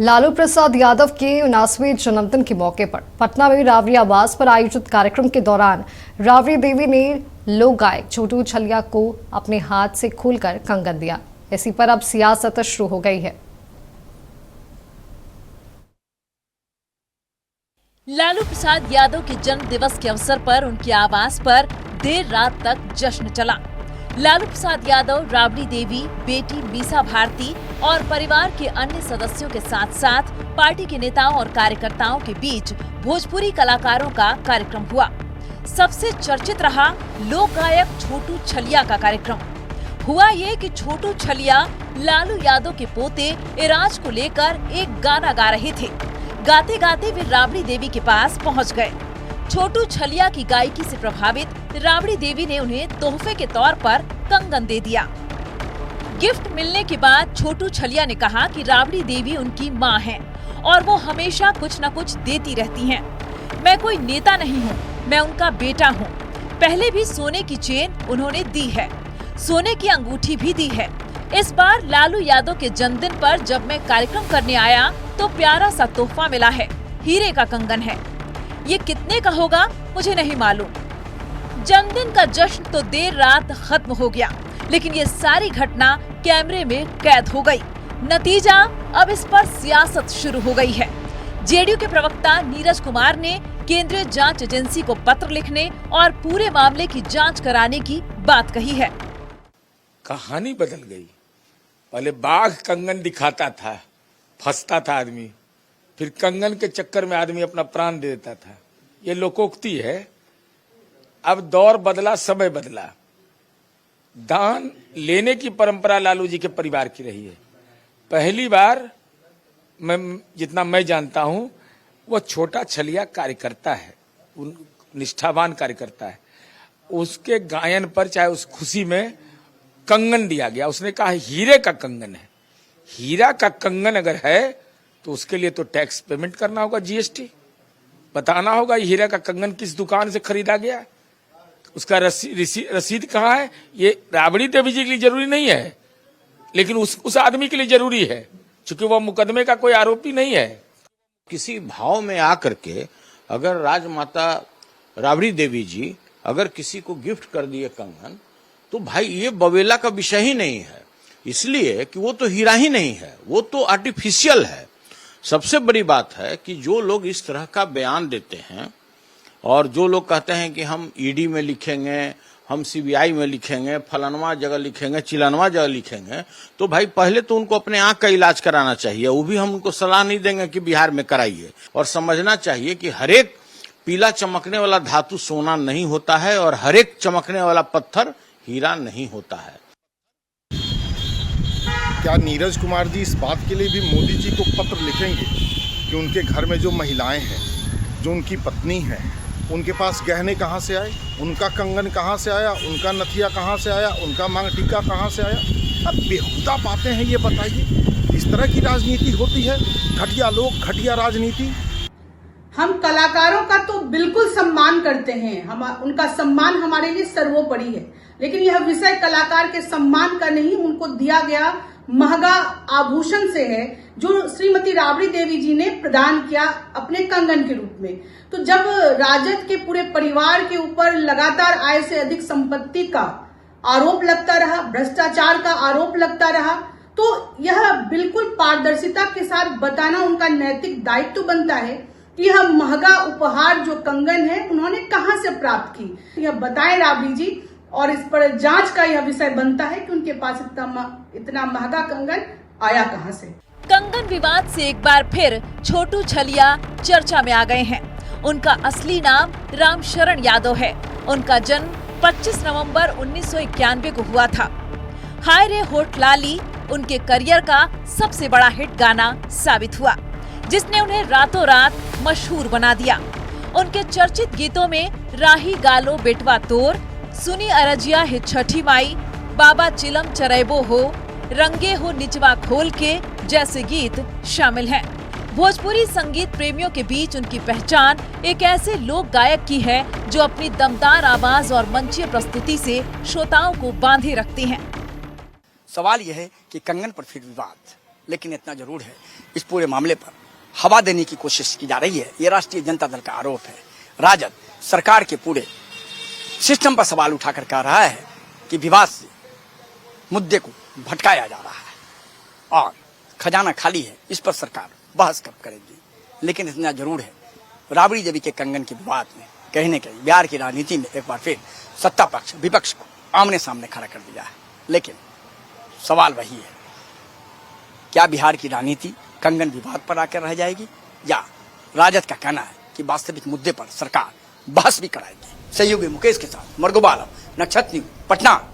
लालू प्रसाद यादव के 79वें जन्मदिन के मौके पर पटना में राबड़ी आवास पर आयोजित कार्यक्रम के दौरान राबड़ी देवी ने लोक गायक छोटू छलिया को अपने हाथ से खोलकर कंगन दिया। इसी पर अब सियासत शुरू हो गई है। लालू प्रसाद यादव के जन्म दिवस के अवसर पर उनके आवास पर देर रात तक जश्न चला। लालू प्रसाद यादव, राबड़ी देवी, बेटी मीसा भारती और परिवार के अन्य सदस्यों के साथ साथ पार्टी के नेताओं और कार्यकर्ताओं के बीच भोजपुरी कलाकारों का कार्यक्रम हुआ। सबसे चर्चित रहा लोक गायक छोटू छलिया का कार्यक्रम। हुआ ये कि छोटू छलिया लालू यादव के पोते इराज को लेकर एक गाना गा रहे थे। गाते गाते वे राबड़ी देवी के पास पहुंच गए। छोटू छलिया की गायकी से प्रभावित राबड़ी देवी ने उन्हें तोहफे के तौर पर कंगन दे दिया। गिफ्ट मिलने के बाद छोटू छलिया ने कहा कि राबड़ी देवी उनकी मां हैं और वो हमेशा कुछ न कुछ देती रहती हैं। मैं कोई नेता नहीं हूँ, मैं उनका बेटा हूँ। पहले भी सोने की चेन उन्होंने दी है, सोने की अंगूठी भी दी है। इस बार लालू यादव के जन्मदिन पर जब मैं कार्यक्रम करने आया तो प्यारा सा तोहफा मिला है, हीरे का कंगन है। ये कितने का होगा मुझे नहीं मालूम। जन्मदिन का जश्न तो देर रात खत्म हो गया, लेकिन ये सारी घटना कैमरे में कैद हो गई। नतीजा अब इस पर सियासत शुरू हो गई है। जेडीयू के प्रवक्ता नीरज कुमार ने केंद्रीय जांच एजेंसी को पत्र लिखने और पूरे मामले की जांच कराने की बात कही है। कहानी बदल गई। पहले बाघ कंगन दिखाता था, फंसता था आदमी, फिर कंगन के चक्कर में आदमी अपना प्राण दे देता था। ये लोकोक्ति है। अब दौर बदला, समय बदला। दान लेने की परंपरा लालू जी के परिवार की रही है। पहली बार जितना मैं जानता हूं, वो छोटा छलिया कार्यकर्ता है, निष्ठावान कार्यकर्ता है। उसके गायन पर चाहे उस खुशी में कंगन दिया गया। उसने कहा हीरे का कंगन है। हीरा का कंगन अगर है तो उसके लिए तो टैक्स पेमेंट करना होगा, जीएसटी बताना होगा हीरा का कंगन किस दुकान से खरीदा गया, उसका रसीद कहाँ है। ये राबड़ी देवी जी के लिए जरूरी नहीं है, लेकिन उस आदमी के लिए जरूरी है, क्योंकि वह मुकदमे का कोई आरोपी नहीं है। किसी भाव में आकर के अगर राजमाता राबड़ी देवी जी अगर किसी को गिफ्ट कर दिए कंगन, तो भाई ये बवेला का विषय ही नहीं है, इसलिए कि वो तो हीरा ही नहीं है, वो तो आर्टिफिशियल है। सबसे बड़ी बात है कि जो लोग इस तरह का बयान देते हैं और जो लोग कहते हैं कि हम ईडी में लिखेंगे, हम सीबीआई में लिखेंगे, फलानवा जगह लिखेंगे, चिलानवा जगह लिखेंगे, तो भाई पहले तो उनको अपने आंख का इलाज कराना चाहिए। वो भी हम उनको सलाह नहीं देंगे कि बिहार में कराइए। और समझना चाहिए कि हरेक पीला चमकने वाला धातु सोना नहीं होता है और हरेक चमकने वाला पत्थर हीरा नहीं होता है। क्या नीरज कुमार जी इस बात के लिए भी मोदी जी को पत्र लिखेंगे कि उनके घर में जो महिलाएं हैं, जो उनकी पत्नी है, उनके पास गहने कहाँ से आए, उनका कंगन कहाँ से आया, उनका नथिया कहाँ से आया, उनका मांग टीका कहाँ से आया? अब बेहुदा बातें हैं ये, बताइए। इस तरह की राजनीति होती है? घटिया लोग, घटिया राजनीति। हम कलाकारों का तो बिल्कुल सम्मान करते हैं, उनका सम्मान हमारे लिए सर्वोपरि है, लेकिन यह विषय कलाकार के सम्मान का नहीं, उनको दिया गया महंगा आभूषण से है जो श्रीमती राबड़ी देवी जी ने प्रदान किया अपने कंगन के रूप में। तो जब राजद के पूरे परिवार के ऊपर लगातार आय से अधिक संपत्ति का आरोप लगता रहा, भ्रष्टाचार का आरोप लगता रहा, तो यह बिल्कुल पारदर्शिता के साथ बताना उनका नैतिक दायित्व बनता है कि यह महंगा उपहार जो कंगन है उन्होंने कहां से प्राप्त की, यह बताएं राबड़ी जी। और इस पर जांच का यह विषय बनता है कि उनके पास इतना महंगा कंगन आया कहां से। कंगन विवाद से एक बार फिर छोटू छलिया चर्चा में आ गए हैं। उनका असली नाम रामशरण यादव है। उनका जन्म 25 नवंबर 1991 को हुआ था। हाय रे होठ लाली उनके करियर का सबसे बड़ा हिट गाना साबित हुआ, जिसने उन्हें रातों रात मशहूर बना दिया। उनके चर्चित गीतों में राही गालो बेटवा तोर, सुनी अरजिया है छठी माई, बाबा चिलम चरैबो हो, रंगे हो निचवा खोल के जैसे गीत शामिल हैं। भोजपुरी संगीत प्रेमियों के बीच उनकी पहचान एक ऐसे लोक गायक की है जो अपनी दमदार आवाज और मंचीय प्रस्तुति से श्रोताओं को बांधे रखते हैं। सवाल यह है कि कंगन पर फिर विवाद। लेकिन इतना जरूर है, इस पूरे मामले पर हवा देने की कोशिश की जा रही है। ये राष्ट्रीय जनता दल का आरोप है। राजद सरकार के पूरे सिस्टम पर सवाल उठाकर कह रहा है कि विवाद से मुद्दे को भटकाया जा रहा है और खजाना खाली है, इस पर सरकार बहस कब करेगी। लेकिन इतना जरूर है, राबड़ी देवी के कंगन के विवाद में कहीं न कहीं बिहार की राजनीति में एक बार फिर सत्ता पक्ष विपक्ष को आमने सामने खड़ा कर दिया है। लेकिन सवाल वही है, क्या बिहार की राजनीति कंगन विवाद पर आकर रह जाएगी या राजद का कहना है कि वास्तविक मुद्दे पर सरकार बहस भी कराएगी। सहयोगी मुकेश के साथ मरगुबा आलम, नक्षत्र न्यूज, पटना।